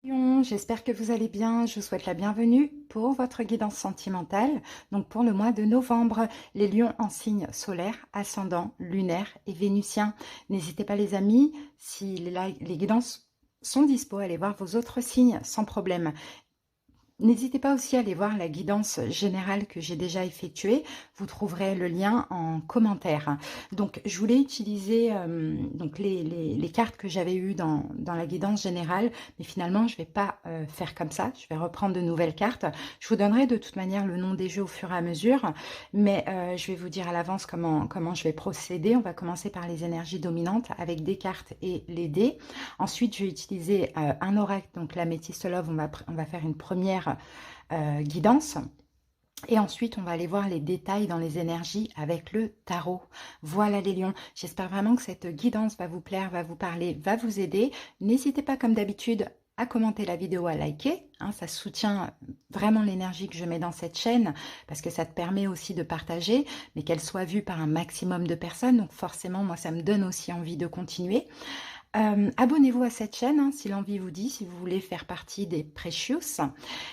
Lion, j'espère que vous allez bien. Je vous souhaite la bienvenue pour votre guidance sentimentale. Donc pour le mois de novembre, les lions en signe solaire, ascendant, lunaire et vénusien. N'hésitez pas les amis, si les guidances sont dispo, allez voir vos autres signes sans problème. N'hésitez pas aussi à aller voir la guidance générale que j'ai déjà effectuée. Vous trouverez le lien en commentaire. Donc, je voulais utiliser donc les cartes que j'avais eues dans la guidance générale, mais finalement, je ne vais pas faire comme ça. Je vais reprendre de nouvelles cartes. Je vous donnerai de toute manière le nom des jeux au fur et à mesure, mais je vais vous dire à l'avance comment je vais procéder. On va commencer par les énergies dominantes avec des cartes et les dés. Ensuite, je vais utiliser un oracle, donc l'améthyste love. On va faire une première guidance. Et ensuite, on va aller voir les détails dans les énergies avec le tarot. Voilà les lions. J'espère vraiment que cette guidance va vous plaire, va vous parler, va vous aider. N'hésitez pas, comme d'habitude, à commenter la vidéo, à liker. Ça soutient vraiment l'énergie que je mets dans cette chaîne parce que ça te permet aussi de partager, mais qu'elle soit vue par un maximum de personnes. Donc forcément, moi, ça me donne aussi envie de continuer. Abonnez-vous à cette chaîne si l'envie vous dit, si vous voulez faire partie des Precious.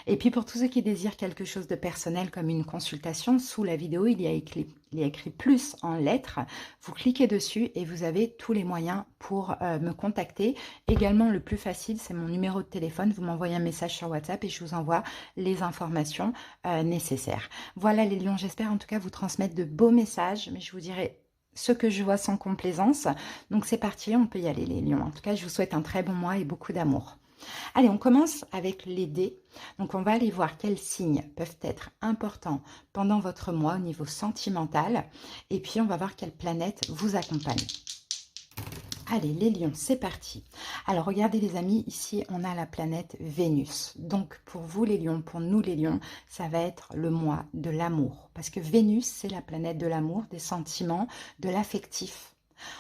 Et puis pour tous ceux qui désirent quelque chose de personnel comme une consultation, sous la vidéo il y a écrit plus en lettres. Vous cliquez dessus et vous avez tous les moyens pour me contacter. Également le plus facile, c'est mon numéro de téléphone. Vous m'envoyez un message sur WhatsApp et je vous envoie les informations nécessaires. Voilà les lions, j'espère en tout cas vous transmettre de beaux messages, mais je vous dirai ce que je vois sans complaisance. Donc c'est parti, on peut y aller les lions. En tout cas, je vous souhaite un très bon mois et beaucoup d'amour. Allez, on commence avec les dés. Donc on va aller voir quels signes peuvent être importants pendant votre mois au niveau sentimental. Et puis on va voir quelle planète vous accompagne. Allez, les lions, c'est parti. Alors, regardez les amis, ici, on a la planète Vénus. Donc, pour vous les lions, pour nous les lions, ça va être le mois de l'amour. Parce que Vénus, c'est la planète de l'amour, des sentiments, de l'affectif.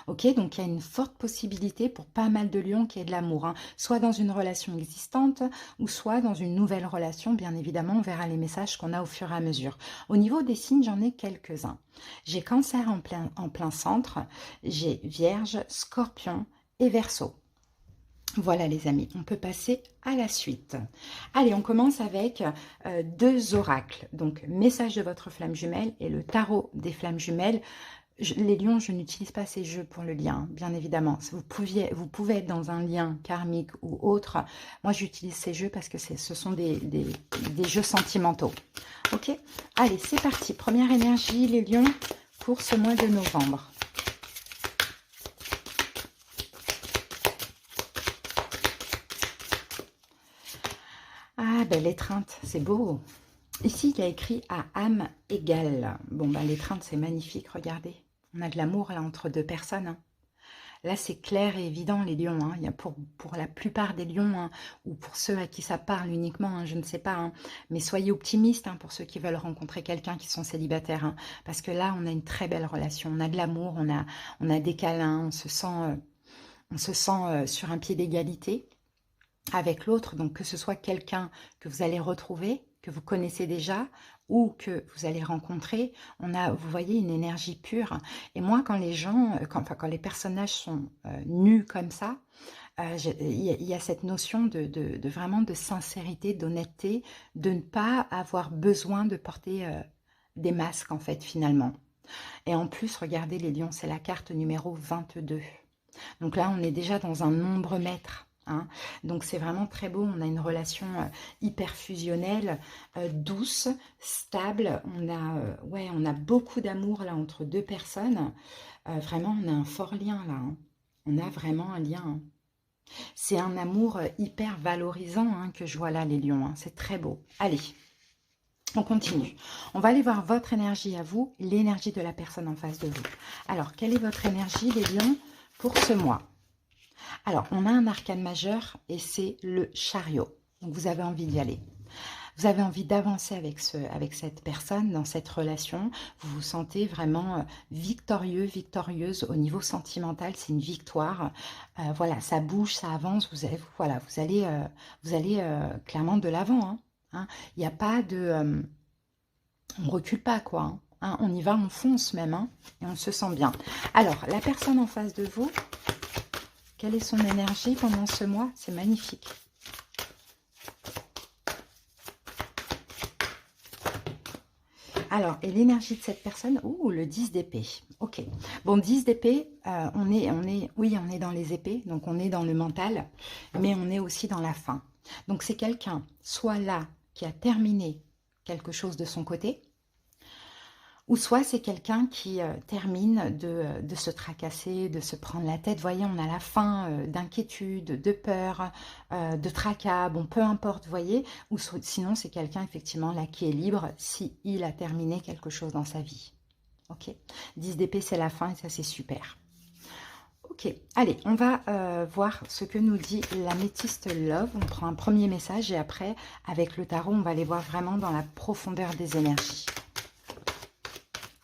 Ok, donc il y a une forte possibilité pour pas mal de lions qu'il y ait de l'amour, soit dans une relation existante ou soit dans une nouvelle relation. Bien évidemment, on verra les messages qu'on a au fur et à mesure. Au niveau des signes, j'en ai quelques-uns. J'ai Cancer en plein centre, j'ai Vierge, Scorpion et Verseau. Voilà les amis, on peut passer à la suite. Allez, on commence avec deux oracles. Donc, message de votre flamme jumelle et le tarot des flammes jumelles. Les lions, je n'utilise pas ces jeux pour le lien, bien évidemment. Vous pouvez être dans un lien karmique ou autre. Moi, j'utilise ces jeux parce que ce sont des jeux sentimentaux. Ok, allez, c'est parti. Première énergie, les lions, pour ce mois de novembre. Ah, ben l'étreinte, c'est beau. Ici, il y a écrit à âme égale. Bon, ben l'étreinte, c'est magnifique, regardez. On a de l'amour là entre deux personnes. Là, c'est clair et évident, les lions. Il y a pour la plupart des lions, ou pour ceux à qui ça parle uniquement, je ne sais pas. Mais soyez optimistes pour ceux qui veulent rencontrer quelqu'un qui sont célibataires. Parce que là, on a une très belle relation. On a de l'amour, on a des câlins, on se sent sur un pied d'égalité avec l'autre. Donc, que ce soit quelqu'un que vous allez retrouver, que vous connaissez déjà, ou que vous allez rencontrer, vous voyez, une énergie pure. Et moi, quand les gens, quand les personnages sont nus comme ça, il y a cette notion de vraiment de sincérité, d'honnêteté, de ne pas avoir besoin de porter des masques, en fait, finalement. Et en plus, regardez les lions, c'est la carte numéro 22. Donc là, on est déjà dans un nombre maître. Donc c'est vraiment très beau, on a une relation hyper fusionnelle, douce, stable, on a beaucoup d'amour là entre deux personnes, vraiment on a un fort lien là, on a vraiment un lien. C'est un amour hyper valorisant que je vois là les lions, c'est très beau. Allez, on continue. On va aller voir votre énergie à vous, l'énergie de la personne en face de vous. Alors, quelle est votre énergie les lions pour ce mois ? Alors, on a un arcane majeur et c'est le chariot. Donc, vous avez envie d'y aller. Vous avez envie d'avancer avec cette personne, dans cette relation. Vous vous sentez vraiment victorieux, victorieuse au niveau sentimental. C'est une victoire. Voilà, ça bouge, ça avance. Vous allez clairement de l'avant. Il n'y a pas de... on ne recule pas, quoi. On y va, on fonce même. Et on se sent bien. Alors, la personne en face de vous... Quelle est son énergie pendant ce mois? C'est magnifique. Alors, et l'énergie de cette personne, ouh, le 10 d'épée. Ok. Bon, 10 d'épée, oui, on est dans les épées, donc on est dans le mental, mais on est aussi dans la fin. Donc, c'est quelqu'un, soit là, qui a terminé quelque chose de son côté, ou soit c'est quelqu'un qui termine de se tracasser, de se prendre la tête. Vous voyez, on a la fin d'inquiétude, de peur, de tracas, bon, peu importe, vous voyez. Ou sinon, c'est quelqu'un, effectivement, là, qui est libre si il a terminé quelque chose dans sa vie. Ok, 10 d'épée, c'est la fin et ça, c'est super. Ok, allez, on va voir ce que nous dit l'améthyste Love. On prend un premier message et après, avec le tarot, on va aller voir vraiment dans la profondeur des énergies.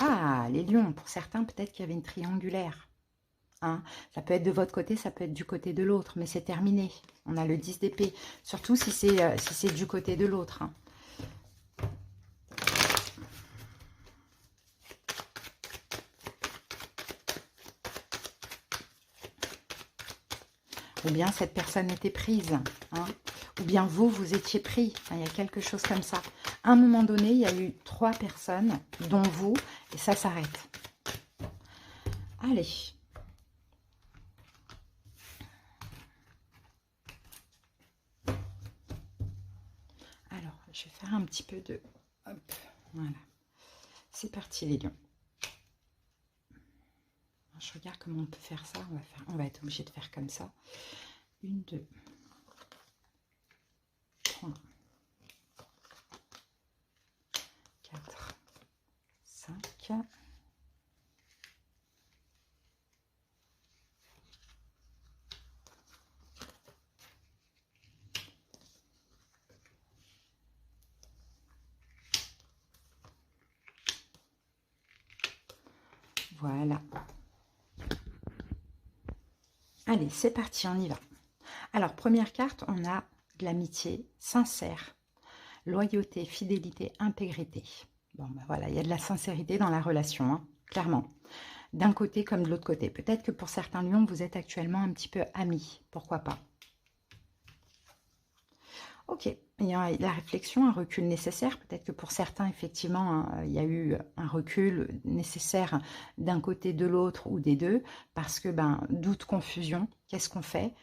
Ah, les lions, pour certains, peut-être qu'il y avait une triangulaire. Hein. Ça peut être de votre côté, ça peut être du côté de l'autre, mais c'est terminé. On a le 10 d'épée, surtout si c'est du côté de l'autre. Hein. Ou bien cette personne était prise. Hein. Ou bien vous, vous étiez pris. Enfin, il y a quelque chose comme ça. À un moment donné, il y a eu 3 personnes, dont vous, et ça s'arrête. Allez. Alors, je vais faire un petit peu de... Hop, voilà. C'est parti les lions. Je regarde comment on peut faire ça. On va être obligé de faire comme ça. 1, 2, 3, 4, 5. Voilà. Allez, c'est parti, on y va. Alors, première carte, on a de l'amitié sincère, loyauté, fidélité, intégrité. Bon, ben voilà, il y a de la sincérité dans la relation, hein, clairement. D'un côté comme de l'autre côté. Peut-être que pour certains lions, vous êtes actuellement un petit peu amis. Pourquoi pas? Ok, il y a la réflexion, un recul nécessaire. Peut-être que pour certains, effectivement, hein, il y a eu un recul nécessaire d'un côté, de l'autre ou des deux. Parce que, ben, doute, confusion, qu'est-ce qu'on fait?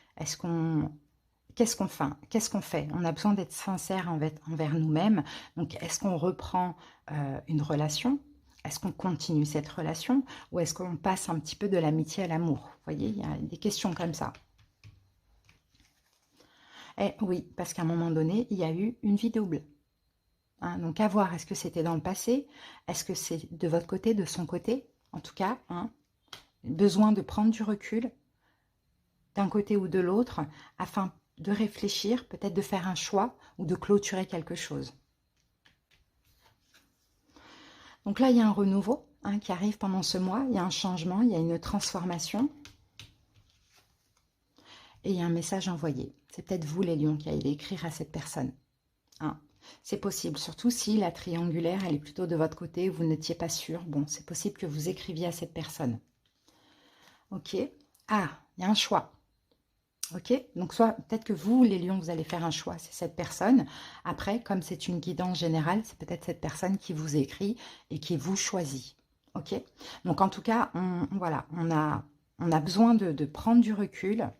Qu'est-ce qu'on fait? On a besoin d'être sincère envers nous-mêmes. Donc, est-ce qu'on reprend une relation? Est-ce qu'on continue cette relation? Ou est-ce qu'on passe un petit peu de l'amitié à l'amour? Vous voyez, il y a des questions comme ça. Eh oui, parce qu'à un moment donné, il y a eu une vie double. Hein, donc, à voir, est-ce que c'était dans le passé? Est-ce que c'est de votre côté, de son côté? En tout cas, hein, besoin de prendre du recul d'un côté ou de l'autre afin de réfléchir, peut-être de faire un choix ou de clôturer quelque chose. Donc là, il y a un renouveau hein, qui arrive pendant ce mois. Il y a un changement, il y a une transformation. Et il y a un message envoyé. C'est peut-être vous, les lions, qui allez écrire à cette personne. Hein. C'est possible, surtout si la triangulaire, elle est plutôt de votre côté, vous n'étiez pas sûr. Bon, c'est possible que vous écriviez à cette personne. Ok. Ah, il y a un choix. Ok, donc soit peut-être que vous, les lions, vous allez faire un choix, c'est cette personne. Après, comme c'est une guidance générale, c'est peut-être cette personne qui vous écrit et qui vous choisit. Ok, donc en tout cas, voilà, on a besoin de prendre du recul.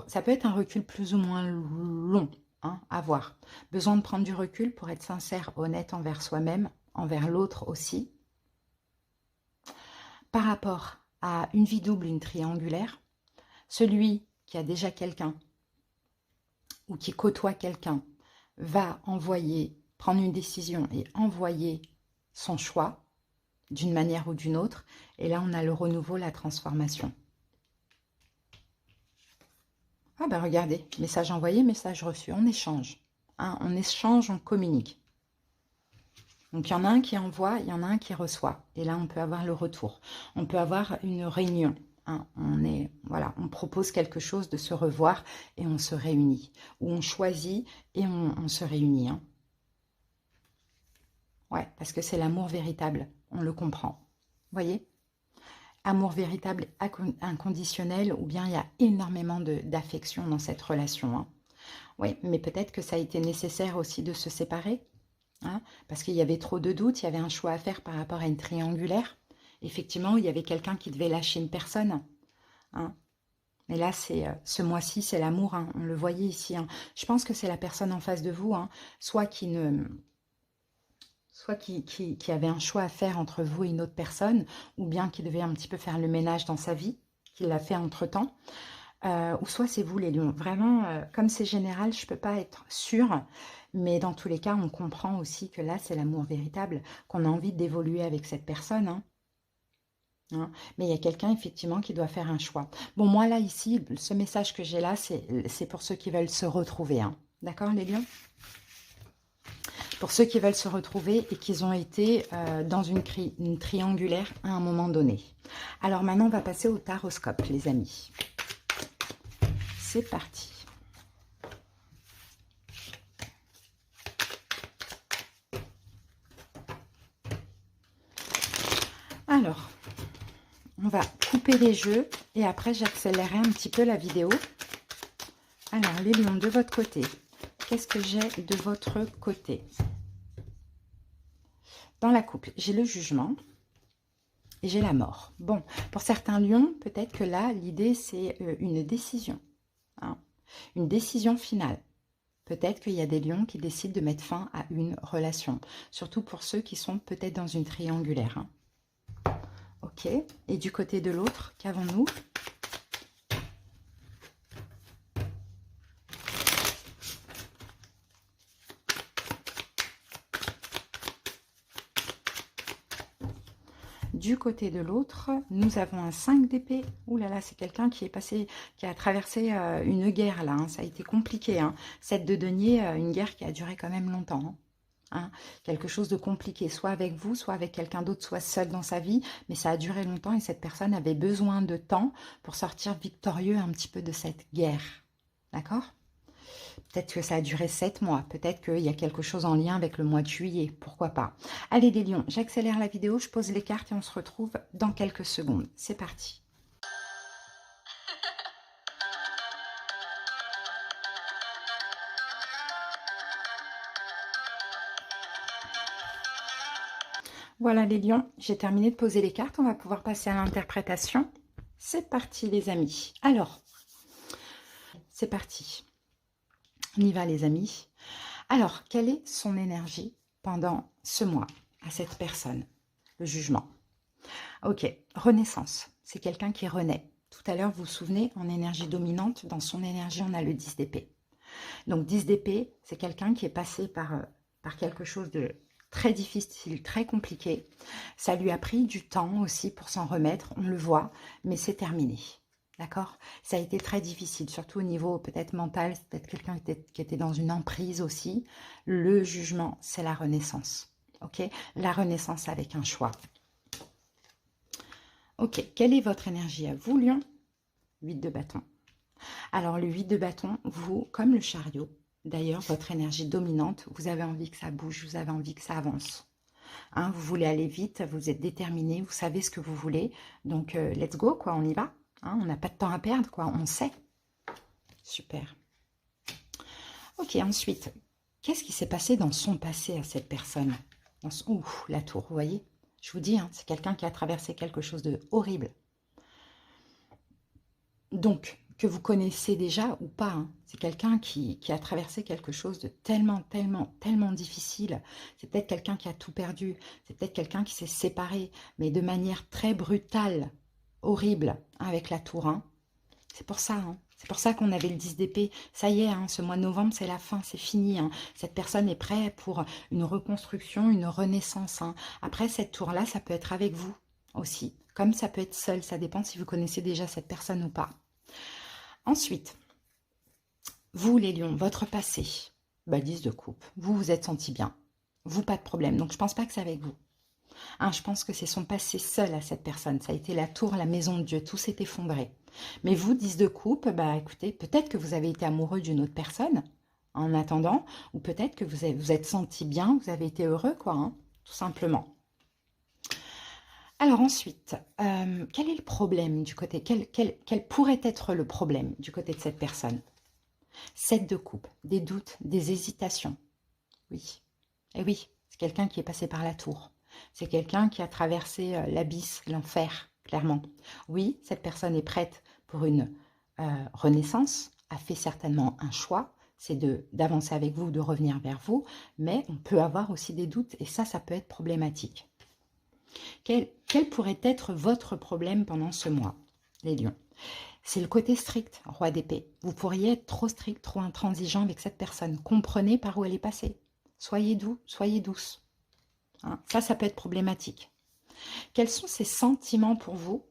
Ça peut être un recul plus ou moins long, hein, à voir. Besoin de prendre du recul pour être sincère, honnête envers soi-même, envers l'autre aussi. Par rapport à une vie double, une triangulaire, celui qui a déjà quelqu'un ou qui côtoie quelqu'un va prendre une décision et envoyer son choix d'une manière ou d'une autre. Et là, on a le renouveau, la transformation. Ah ben regardez, message envoyé, message reçu, on échange. Hein, on échange, on communique. Donc il y en a un qui envoie, il y en a un qui reçoit. Et là, on peut avoir le retour. On peut avoir une réunion. Hein, on propose quelque chose de se revoir et on se réunit. Ou on choisit et on se réunit. Hein. Ouais, parce que c'est l'amour véritable. On le comprend. Vous voyez? Amour véritable, inconditionnel, ou bien il y a énormément d'affection dans cette relation. Hein. Oui, mais peut-être que ça a été nécessaire aussi de se séparer. hein, parce qu'il y avait trop de doutes, il y avait un choix à faire par rapport à une triangulaire. Effectivement, il y avait quelqu'un qui devait lâcher une personne, hein. Mais là, c'est ce mois-ci, c'est l'amour, hein, on le voyait ici, hein. Je pense que c'est la personne en face de vous, hein, soit qui avait un choix à faire entre vous et une autre personne, ou bien qui devait un petit peu faire le ménage dans sa vie, qui l'a fait entre-temps, ou soit c'est vous les lions. Vraiment, comme c'est général, je ne peux pas être sûre, mais dans tous les cas, on comprend aussi que là, c'est l'amour véritable, qu'on a envie d'évoluer avec cette personne, hein. Hein. Mais il y a quelqu'un, effectivement, qui doit faire un choix. Bon, moi, là, ici, ce message que j'ai là, c'est pour ceux qui veulent se retrouver, hein. D'accord, les lions? Pour ceux qui veulent se retrouver et qui ont été dans une triangulaire à un moment donné. Alors maintenant, on va passer au taroscope, les amis. C'est parti. Alors, on va couper les jeux et après, j'accélérerai un petit peu la vidéo. Alors, les lions, de votre côté, qu'est-ce que j'ai de votre côté? Dans la coupe, j'ai le jugement et j'ai la mort. Bon, pour certains lions, peut-être que là, l'idée, c'est une décision, hein, une décision finale. Peut-être qu'il y a des lions qui décident de mettre fin à une relation, surtout pour ceux qui sont peut-être dans une triangulaire, hein. Ok, et du côté de l'autre, qu'avons-nous? Du côté de l'autre, nous avons un 5 d'épée. Ouh là là, c'est quelqu'un qui est passé, qui a traversé une guerre là, hein. Ça a été compliqué, hein. 7 de denier, une guerre qui a duré quand même longtemps, hein. Quelque chose de compliqué, soit avec vous, soit avec quelqu'un d'autre, soit seul dans sa vie, mais ça a duré longtemps et cette personne avait besoin de temps pour sortir victorieux un petit peu de cette guerre. D'accord? Peut-être que ça a duré 7 mois, peut-être qu'il y a quelque chose en lien avec le mois de juillet, pourquoi pas. Allez les lions, j'accélère la vidéo, je pose les cartes et on se retrouve dans quelques secondes. C'est parti. Voilà les lions, j'ai terminé de poser les cartes, on va pouvoir passer à l'interprétation. C'est parti les amis. Alors, c'est parti. On y va les amis. Alors, quelle est son énergie pendant ce mois à cette personne? Le jugement. Ok, renaissance, c'est quelqu'un qui renaît. Tout à l'heure, vous vous souvenez, en énergie dominante, dans son énergie, on a le 10 d'épée. Donc 10 d'épée, c'est quelqu'un qui est passé par quelque chose de très difficile, très compliqué. Ça lui a pris du temps aussi pour s'en remettre, on le voit, mais c'est terminé. D'accord? Ça a été très difficile, surtout au niveau peut-être mental, c'est peut-être quelqu'un qui était dans une emprise aussi. Le jugement, c'est la renaissance. Ok? La renaissance avec un choix. Ok, quelle est votre énergie à vous, lion? 8 de bâton. Alors, le 8 de bâton, vous, comme le chariot, d'ailleurs, votre énergie dominante, vous avez envie que ça bouge, vous avez envie que ça avance. Hein, vous voulez aller vite, vous êtes déterminé, vous savez ce que vous voulez. Donc, let's go, quoi, on y va. Hein, on n'a pas de temps à perdre, quoi, on sait. Super. Ok, ensuite, qu'est-ce qui s'est passé dans son passé à cette personne? Ouh, la tour, vous voyez? Je vous dis, hein, c'est quelqu'un qui a traversé quelque chose de horrible. Donc, que vous connaissez déjà ou pas, hein, c'est quelqu'un qui a traversé quelque chose de tellement, tellement, tellement difficile. C'est peut-être quelqu'un qui a tout perdu. C'est peut-être quelqu'un qui s'est séparé, mais de manière très brutale, horrible, hein, avec la tour. Hein. C'est pour ça, hein. C'est pour ça qu'on avait le 10 d'épée. Ça y est, hein, ce mois de novembre, c'est la fin, c'est fini. Hein. Cette personne est prête pour une reconstruction, une renaissance. Hein. Après, cette tour-là, ça peut être avec vous aussi. Comme ça peut être seul, ça dépend si vous connaissez déjà cette personne ou pas. Ensuite, vous les lions, votre passé, 10 de coupe. Vous vous êtes senti bien. Vous, pas de problème. Donc, je pense pas que c'est avec vous. Hein, je pense que c'est son passé seul à cette personne. Ça a été la tour, la maison de Dieu. Tout s'est effondré. Mais vous, 10 de coupe, écoutez, peut-être que vous avez été amoureux d'une autre personne en attendant, ou peut-être que vous êtes senti bien, vous avez été heureux, quoi, hein, tout simplement. Alors ensuite, quel est le problème du côté, quel pourrait être le problème du côté de cette personne? 7 de coupe, des doutes, des hésitations. Oui. Et oui, c'est quelqu'un qui est passé par la tour. C'est quelqu'un qui a traversé l'abysse, l'enfer, clairement. Oui, cette personne est prête pour une renaissance, a fait certainement un choix, c'est d'avancer avec vous, de revenir vers vous, mais on peut avoir aussi des doutes et ça peut être problématique. Quel pourrait être votre problème pendant ce mois, les lions? C'est le côté strict, roi d'épée. Vous pourriez être trop strict, trop intransigeant avec cette personne. Comprenez par où elle est passée. Soyez doux, soyez douce. Hein, ça peut être problématique. Quels sont ces sentiments pour vous?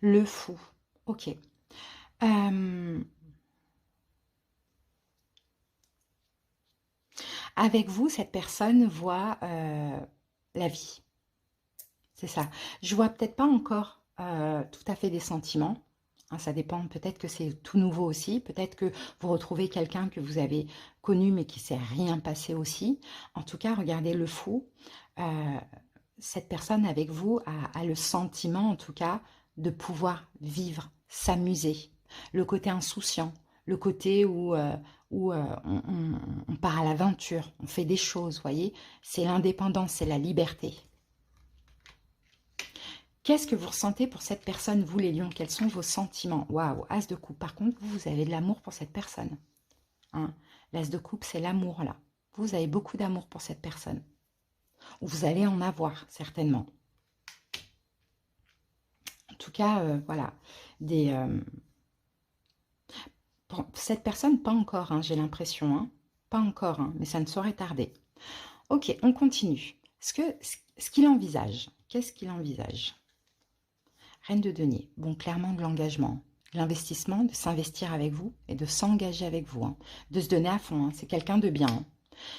Le fou. Ok. Avec vous, cette personne voit la vie. C'est ça. Je vois peut-être pas encore tout à fait des sentiments. Hein, ça dépend. Peut-être que c'est tout nouveau aussi. Peut-être que vous retrouvez quelqu'un que vous avez connu mais qui ne s'est rien passé aussi. En tout cas, regardez le fou. Cette personne avec vous a le sentiment, en tout cas, de pouvoir vivre, s'amuser. Le côté insouciant, le côté où on part à l'aventure, on fait des choses, voyez. C'est l'indépendance, c'est la liberté. Qu'est-ce que vous ressentez pour cette personne, vous les lions? Quels sont vos sentiments? Waouh, as de coupe. Par contre, vous avez de l'amour pour cette personne. Hein, l'as de coupe, c'est l'amour là. Vous avez beaucoup d'amour pour cette personne. Ou vous allez en avoir, certainement. En tout cas, voilà. Cette personne, pas encore, hein, j'ai l'impression. Hein, pas encore, hein, mais ça ne saurait tarder. Ok, on continue. Ce qu'il envisage, qu'est-ce qu'il envisage? Reine de denier, bon, clairement de l'engagement, l'investissement, de s'investir avec vous et de s'engager avec vous, hein, de se donner à fond, hein, c'est quelqu'un de bien. Hein.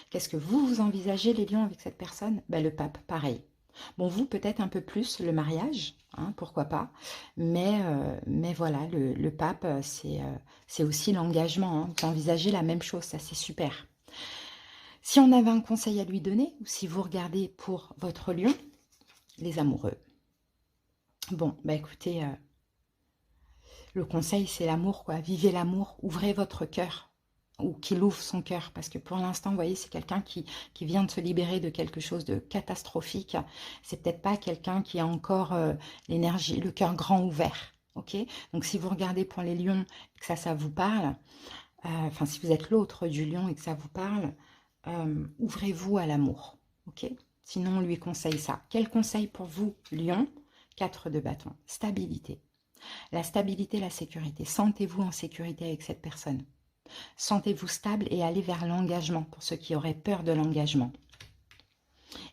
Qu'est-ce que vous envisagez, les lions, avec cette personne? Ben, le pape, pareil. Bon, vous, peut-être un peu plus le mariage, hein, pourquoi pas, mais voilà, le pape, c'est aussi l'engagement, hein. Vous envisagez la même chose, ça c'est super. Si on avait un conseil à lui donner, ou si vous regardez pour votre lion, les amoureux, bon, bah écoutez, le conseil, c'est l'amour, quoi. Vivez l'amour, ouvrez votre cœur, ou qu'il ouvre son cœur, parce que pour l'instant, vous voyez, c'est quelqu'un qui vient de se libérer de quelque chose de catastrophique. C'est peut-être pas quelqu'un qui a encore l'énergie, le cœur grand ouvert, ok? Donc, si vous regardez pour les lions, et que ça vous parle, enfin, si vous êtes l'autre du lion et que ça vous parle, ouvrez-vous à l'amour, ok? Sinon, on lui conseille ça. Quel conseil pour vous, lion? 4 de bâton, stabilité. La stabilité, la sécurité. Sentez-vous en sécurité avec cette personne. Sentez-vous stable et allez vers l'engagement pour ceux qui auraient peur de l'engagement.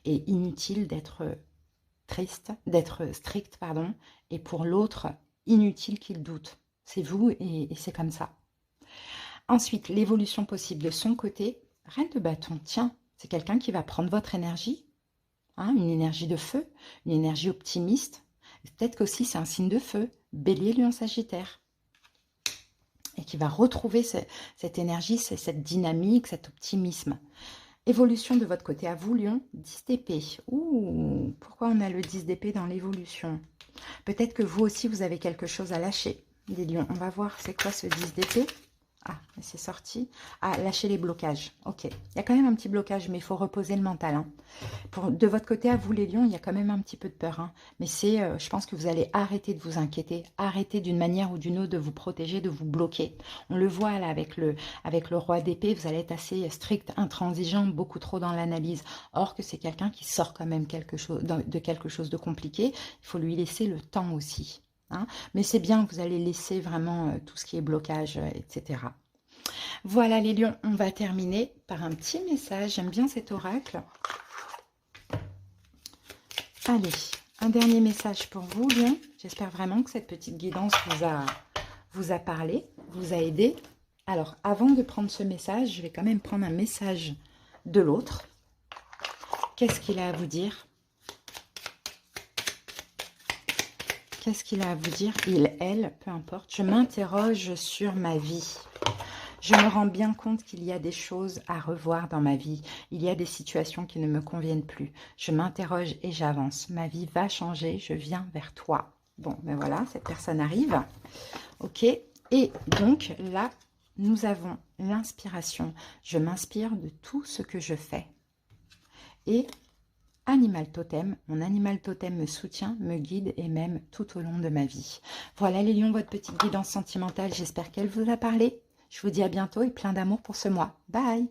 Et inutile d'être triste, d'être strict, pardon, et pour l'autre, inutile qu'il doute. C'est vous et c'est comme ça. Ensuite, l'évolution possible de son côté. Reine de bâton, tiens, c'est quelqu'un qui va prendre votre énergie, hein, une énergie de feu, une énergie optimiste. Peut-être qu'aussi c'est un signe de feu, Bélier, Lion, Sagittaire. Et qui va retrouver cette énergie, cette dynamique, cet optimisme. Évolution de votre côté à vous, Lion, 10 d'épée. Ouh, pourquoi on a le 10 d'épée dans l'évolution? Peut-être que vous aussi, vous avez quelque chose à lâcher, les lions. On va voir, c'est quoi ce 10 d'épée? Ah, c'est sorti. Ah, lâcher les blocages. Ok. Il y a quand même un petit blocage, mais il faut reposer le mental. Hein. De votre côté, à vous les lions, il y a quand même un petit peu de peur. Hein. Mais c'est, je pense que vous allez arrêter de vous inquiéter, arrêter d'une manière ou d'une autre de vous protéger, de vous bloquer. On le voit là avec le roi d'épée, vous allez être assez strict, intransigeant, beaucoup trop dans l'analyse. Or que c'est quelqu'un qui sort quand même de quelque chose de compliqué. Il faut lui laisser le temps aussi. Hein, mais c'est bien que vous allez laisser vraiment tout ce qui est blocage, etc. Voilà les lions, on va terminer par un petit message. J'aime bien cet oracle. Allez, un dernier message pour vous, lions. J'espère vraiment que cette petite guidance vous a parlé, vous a aidé. Alors, avant de prendre ce message, je vais quand même prendre un message de l'autre. Qu'est-ce qu'il a à vous dire ? Qu'est-ce qu'il a à vous dire? Il, elle, peu importe. Je m'interroge sur ma vie. Je me rends bien compte qu'il y a des choses à revoir dans ma vie. Il y a des situations qui ne me conviennent plus. Je m'interroge et j'avance. Ma vie va changer. Je viens vers toi. Bon, ben voilà, cette personne arrive. Ok. Et donc, là, nous avons l'inspiration. Je m'inspire de tout ce que je fais. Et animal totem, mon animal totem me soutient, me guide et m'aime tout au long de ma vie. Voilà les lions, votre petite guidance sentimentale. J'espère qu'elle vous a parlé. Je vous dis à bientôt et plein d'amour pour ce mois. Bye!